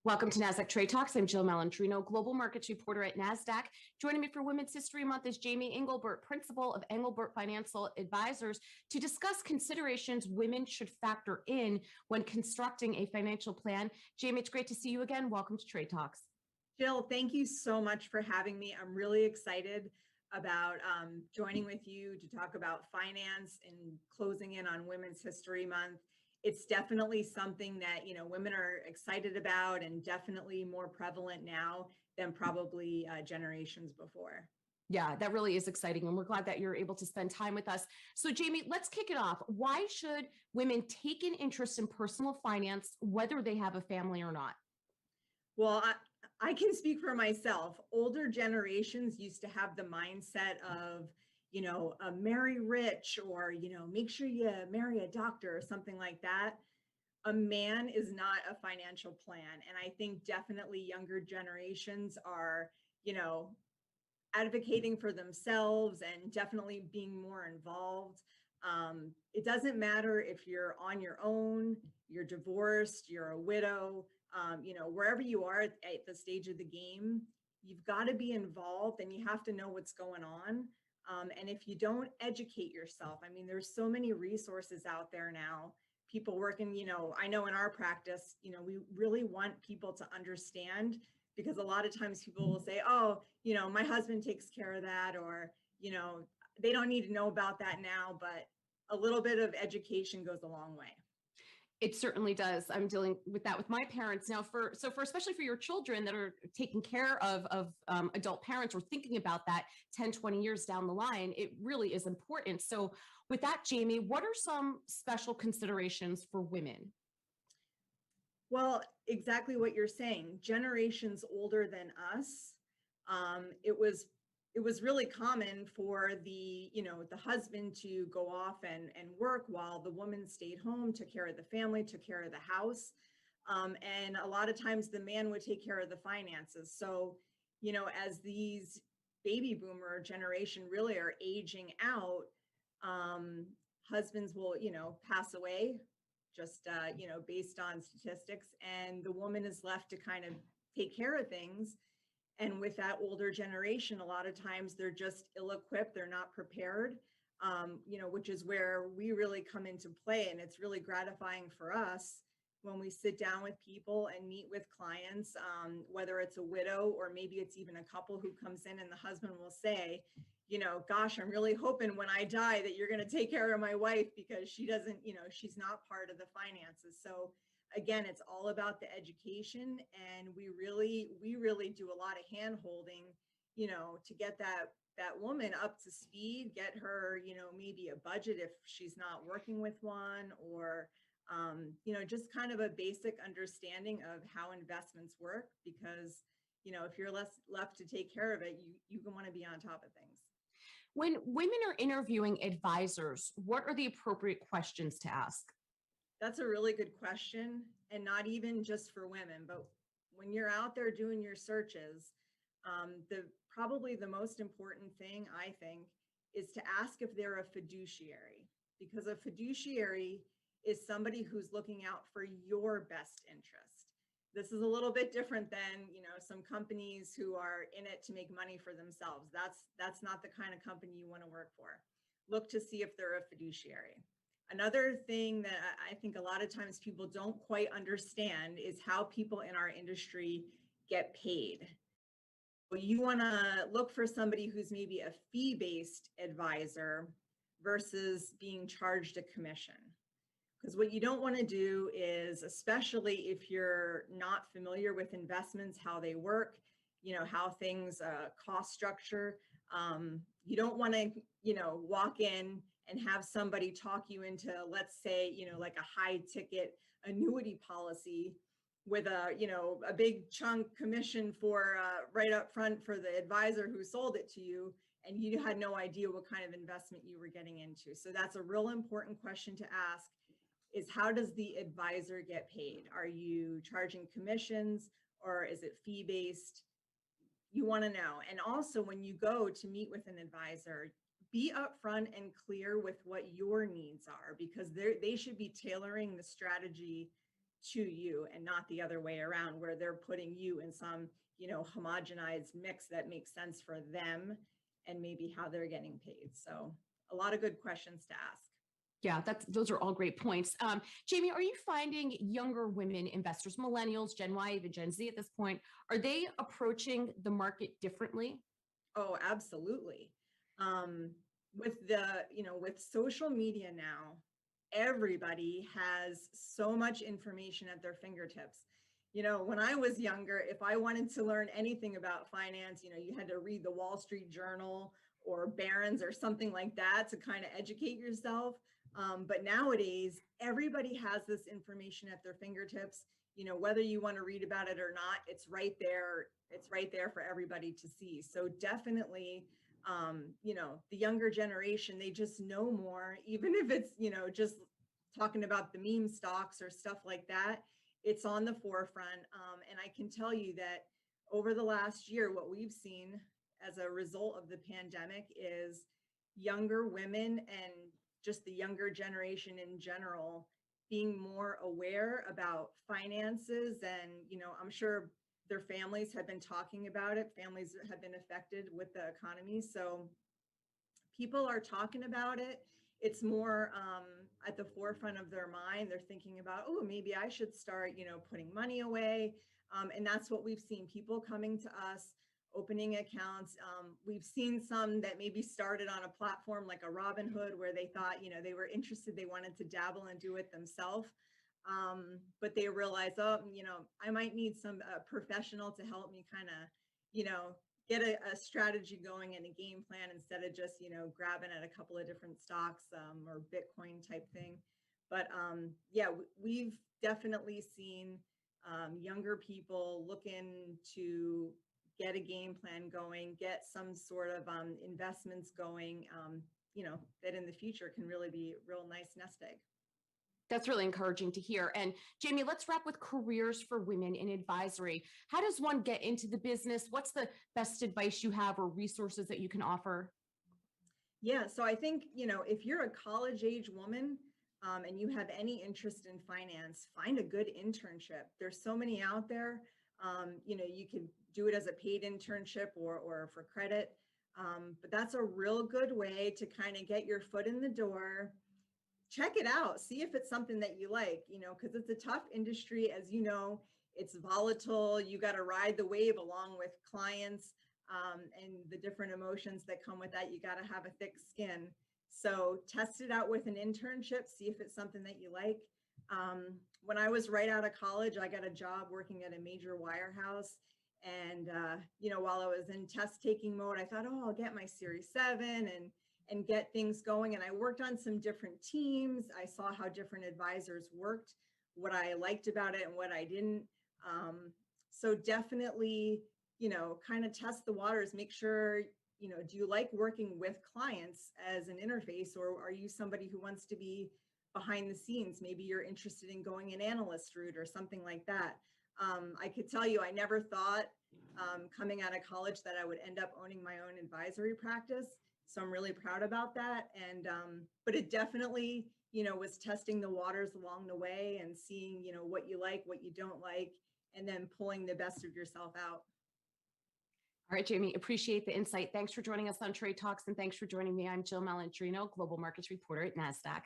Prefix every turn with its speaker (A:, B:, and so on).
A: Welcome to NASDAQ Trade Talks. I'm Jill Malantrino, Global Markets Reporter at NASDAQ. Joining me for Women's History Month is Jamie Engelbert, Principal of Engelbert Financial Advisors, to discuss considerations women should factor in when constructing a financial plan. Jamie, it's great to see you again. Welcome to Trade Talks.
B: Jill, thank you so much for having me. I'm really excited about joining with you to talk about finance and closing in on Women's History Month. It's definitely something that, women are excited about and definitely more prevalent now than probably generations before.
A: Yeah, that really is exciting. And we're glad that you're able to spend time with us. So Jamie, let's kick it off. Why should women take an interest in personal finance, whether they have a family or not?
B: Well, I can speak for myself. Older generations used to have the mindset of, marry rich or, make sure you marry a doctor or something like that. A man is not a financial plan. And I think definitely younger generations are, advocating for themselves and definitely being more involved. It doesn't matter if you're on your own, you're divorced, you're a widow, wherever you are at the stage of the game, you've got to be involved and you have to know what's going on. And if you don't educate yourself, there's so many resources out there now. People working, I know in our practice, we really want people to understand, because a lot of times people will say, oh, my husband takes care of that, or, they don't need to know about that now, but a little bit of education goes a long way.
A: It certainly does. I'm dealing with that with my parents now. Especially for your children that are taking care of adult parents or thinking about that 10, 20 years down the line, it really is important. So with that, Jamie, what are some special considerations for women?
B: Well, exactly what you're saying. Generations older than us, it was really common for the husband to go off and work while the woman stayed home, took care of the family, took care of the house. And a lot of times the man would take care of the finances. So, as these baby boomer generation really are aging out, husbands will, pass away just, based on statistics, and the woman is left to kind of take care of things. And with that older generation, a lot of times they're just ill-equipped, they're not prepared, which is where we really come into play. And it's really gratifying for us when we sit down with people and meet with clients, whether it's a widow or maybe it's even a couple who comes in and the husband will say, gosh, I'm really hoping when I die that you're going to take care of my wife, because she doesn't, she's not part of the finances. So again, it's all about the education, and we really do a lot of hand holding, to get that woman up to speed, get her, maybe a budget if she's not working with one, or, just kind of a basic understanding of how investments work, because, if you're left to take care of it, you want to be on top of things.
A: When women are interviewing advisors, what are the appropriate questions to ask?
B: That's a really good question, and not even just for women, but when you're out there doing your searches, probably the most important thing, I think, is to ask if they're a fiduciary, because a fiduciary is somebody who's looking out for your best interest. This is a little bit different than, some companies who are in it to make money for themselves. That's not the kind of company you want to work for. Look to see if they're a fiduciary. Another thing that I think a lot of times people don't quite understand is how people in our industry get paid. You want to look for somebody who's maybe a fee-based advisor versus being charged a commission. Because what you don't want to do is, especially if you're not familiar with investments, how they work, how things cost structure, you don't want to, walk in and have somebody talk you into, let's say, like a high ticket annuity policy with a big chunk commission for right up front for the advisor who sold it to you, and you had no idea what kind of investment you were getting into. So that's a real important question to ask, is how does the advisor get paid? Are you charging commissions, or is it fee-based? You want to know. And also, when you go to meet with an advisor, be upfront and clear with what your needs are, because they should be tailoring the strategy to you and not the other way around where they're putting you in some, homogenized mix that makes sense for them and maybe how they're getting paid. So a lot of good questions to ask.
A: Yeah, those are all great points. Jamie, are you finding younger women investors, millennials, Gen Y, even Gen Z at this point, are they approaching the market differently?
B: Oh, absolutely. Um, with social media now, everybody has so much information at their fingertips. When I was younger, if I wanted to learn anything about finance, you had to read the Wall Street Journal or Barron's or something like that to kind of educate yourself. But nowadays, everybody has this information at their fingertips. Whether you want to read about it or not, it's right there. It's right there for everybody to see. So definitely, the younger generation, they just know more, even if it's, just talking about the meme stocks or stuff like that, it's on the forefront. And I can tell you that over the last year, what we've seen as a result of the pandemic is younger women and just the younger generation in general being more aware about finances. And, I'm sure their families have been talking about it. Families have been affected with the economy. So people are talking about it. It's more at the forefront of their mind. They're thinking about, oh, maybe I should start, putting money away. And that's what we've seen, people coming to us, opening accounts. We've seen some that maybe started on a platform like a Robinhood where they thought, they were interested, they wanted to dabble and do it themselves. But they realized, oh, I might need some professional to help me kind of, get a strategy going and a game plan instead of just, grabbing at a couple of different stocks or Bitcoin type thing. But yeah, we've definitely seen younger people looking to get a game plan going, get some sort of investments going, that in the future can really be a real nice nest egg.
A: That's really encouraging to hear. And Jamie, let's wrap with careers for women in advisory. How does one get into the business? What's the best advice you have or resources that you can offer?
B: Yeah, so I think, if you're a college age woman and you have any interest in finance, find a good internship. There's so many out there. You can do it as a paid internship or for credit. But that's a real good way to kind of get your foot in the door. Check it out, see if it's something that you like, because it's a tough industry. As you know, it's volatile. You got to ride the wave along with clients and the different emotions that come with that. You got to have a thick skin. So test it out with an internship, see if it's something that you like. When I was right out of college, I got a job working at a major wirehouse. And, while I was in test taking mode, I thought, oh, I'll get my Series 7 and get things going. And I worked on some different teams. I saw how different advisors worked, what I liked about it and what I didn't. So definitely, kind of test the waters, make sure, do you like working with clients as an interface, or are you somebody who wants to be behind the scenes? Maybe you're interested in going an analyst route or something like that. I could tell you, I never thought coming out of college that I would end up owning my own advisory practice. So I'm really proud about that. And, but it definitely, was testing the waters along the way and seeing, what you like, what you don't like, and then pulling the best of yourself out.
A: All right, Jamie, appreciate the insight. Thanks for joining us on Trade Talks, and thanks for joining me. I'm Jill Malantrino, Global Markets Reporter at NASDAQ.